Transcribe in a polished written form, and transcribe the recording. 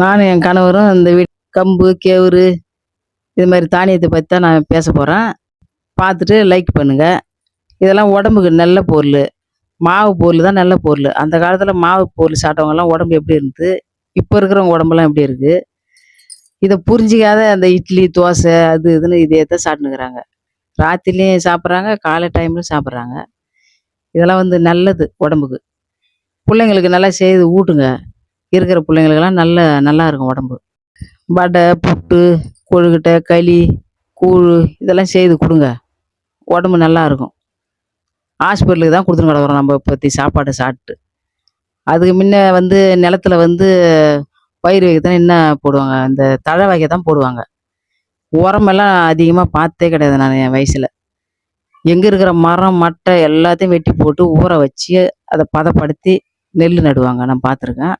நானும் என் கணவரும் இந்த கம்பு, கேவுரு இது மாதிரி தானியத்தை பத்தி தான் நான் பேச போறேன். பார்த்துட்டு லைக் பண்ணுங்க. இதெல்லாம் உடம்புக்கு நல்ல பொருளு. மாவு பொருள் தான் நல்ல பொருளு. அந்த காலத்துல மாவு பொருள் சாப்பிட்டவங்கலாம் உடம்பு எப்படி இருந்தது? இப்ப இருக்கிறவங்க உடம்பெல்லாம் எப்படி இருக்கு? இத புரிஞ்சிக்காத அந்த இட்லி, தோசை அது இதுன்னு இதே தான் சாப்பிட்டுன்னுக்குறாங்க. ராத்திரிலயும் சாப்பிடுறாங்க, காலை டைம்லயும் சாப்பிடுறாங்க. இதெல்லாம் நல்லது உடம்புக்கு. புள்ளைங்களுக்கு நல்லா செய்து ஊட்டுங்க. இருக்கிற புள்ளைங்களுக்கெல்லாம் நல்லா இருக்கும் உடம்பு. வடை, புட்டு, கொழுக்கட்டை, களி, கூழு இதெல்லாம் செய்து குடுங்க. உடம்பு நல்லா இருக்கும். ஹாஸ்பிட்டலுக்கு தான் குடுத்துன்னு கிடக்குறோம் நம்ம இப்பத்தி சாப்பாட்ட சாப்பிட்டு. அதுக்கு முன்ன நிலத்துல பயிர் வைக்க தானே என்ன போடுவாங்க? இந்த தழை வகை தான் போடுவாங்க. உரமெல்லாம் அதிகமா பார்த்ததே கிடையாது நான் என் வயசுல. எங்க இருக்கிற மரம், மட்டை எல்லாத்தையும் வெட்டி போட்டு ஊற வச்சு, அத பதப்படுத்தி நெல்லு நடுவாங்க. நான் பார்த்துருக்கேன்.